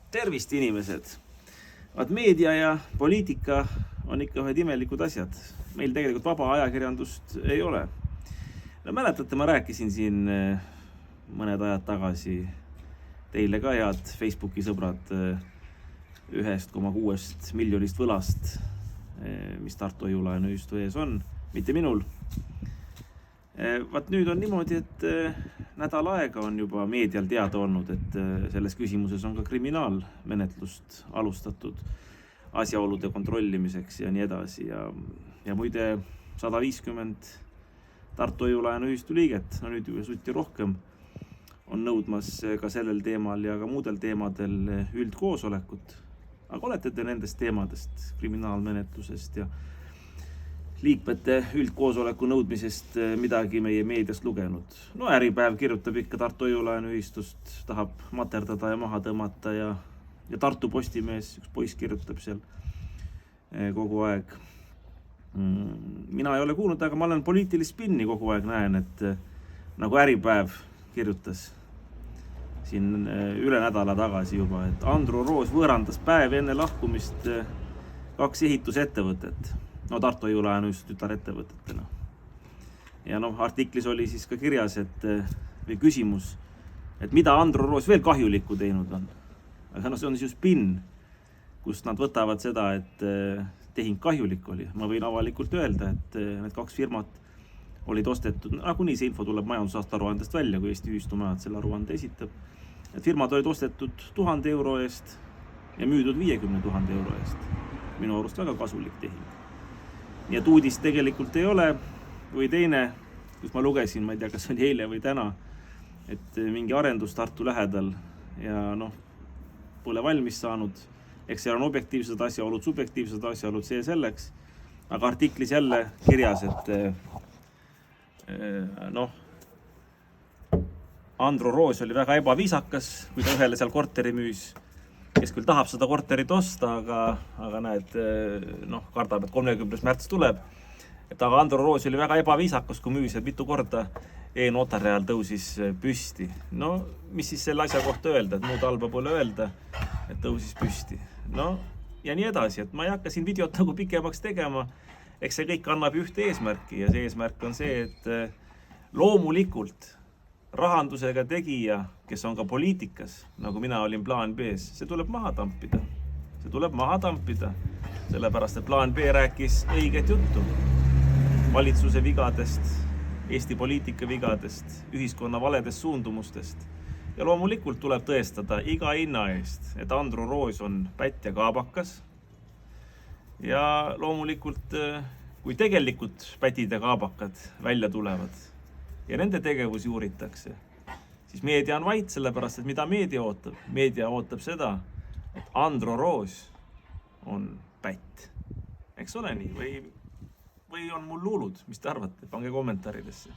Tervist, inimesed! Vaat meedia ja poliitika on ikka ühed imelikud asjad. Meil tegelikult vaba ajakirjandust ei ole. No mäletate, ma rääkisin siin mõned ajad tagasi teile ka, head Facebooki sõbrad, 1,6 miljonist võlast, mis Tartu Hoiu-laenuühistu ees on, mitte minul. Vaat nüüd on niimoodi, et nädal aega on juba meedial teada olnud, et selles küsimuses on ka kriminaalmenetlust alustatud asjaolude kontrollimiseks ja nii edasi. Ja muide 150 Tartu Hoiu-laenuühistu liiget, no nüüd juba suti rohkem, on nõudmas ka sellel teemal ja ka muudel teemadel üldkoosolekut. Aga olete te nendest teemadest, kriminaalmenetlusest ja liikmete üldkoosoleku nõudmisest midagi meie meediast lugenud? No Äripäev kirjutab ikka Tartu Hoiu-laenuühistust, tahab materdada ja maha tõmmata ja Tartu Postimees, üks poiss kirjutab seal kogu aeg. Mina ei ole kuulnud, aga ma olen poliitilist spinni kogu aeg näen, et nagu Äripäev kirjutas siin üle nädala tagasi juba, et Andro Roos võõrandas päev enne lahkumist 2 ehitusettevõtet. No Tartu Hoiu-laenuühistu tütarettevõtetena. Ja artiklis oli siis ka kirjas, või küsimus, et mida Andro Roos veel kahjulikku teinud on. Aga see on siis spinn, kus nad võtavad seda, et tehing kahjulik oli. Ma võin avalikult öelda, et need 2 firmat olid ostetud, kuni see info tuleb majandusaasta aruandest välja, kui Eesti ühistumajad selle aruande esitab. Et firmad olid ostetud 1000 euro eest ja müüdud 50 000 euro eest. Minu arust väga kasulik tehing. Nii et uudist tegelikult ei ole. Või teine, kus ma lugesin, ma ei tea, kas oli eile või täna, et mingi arendus Tartu lähedal ja pole valmis saanud. Eks seal on objektiivsed asjaolud, subjektiivsed asjaolud, see selleks. Aga artiklis jälle kirjas, et Andro Roos oli väga ebaviisakas, kui ta ühele seal korteri müüs, kes küll tahab seda korterit osta, aga näed, kardab, et 30. märts tuleb. Aga Andro Roos oli väga ebaviisakas, kui müüs, et mitu korda e-notari ajal tõusis püsti. No, mis siis selle asja kohta öelda, et muud halba pole öelda, et tõusis püsti. Ja nii edasi, et ma ei hakka siin videot nagu pikemaks tegema. Eks see kõik annab ühte eesmärki ja see eesmärk on see, et loomulikult rahandusega tegija, kes on ka poliitikas, nagu mina olin plaan B-s, see tuleb maha tampida. See tuleb maha tampida, sellepärast, et plaan B rääkis õiget juttu valitsuse vigadest, Eesti poliitika vigadest, ühiskonna valedest suundumustest. Ja loomulikult tuleb tõestada iga hinna eest, et Andro Roos on pätt ja kaabakas. Ja loomulikult, kui tegelikult pätid ja kaabakad välja tulevad ja nende tegevus juuritakse, siis meedia on vait, sellepärast, et mida meedia ootab? Meedia ootab seda, et Andro Roos on pätt. Eks ole nii? Või on mul luulud? Mis te arvate? Pange kommentaaridesse.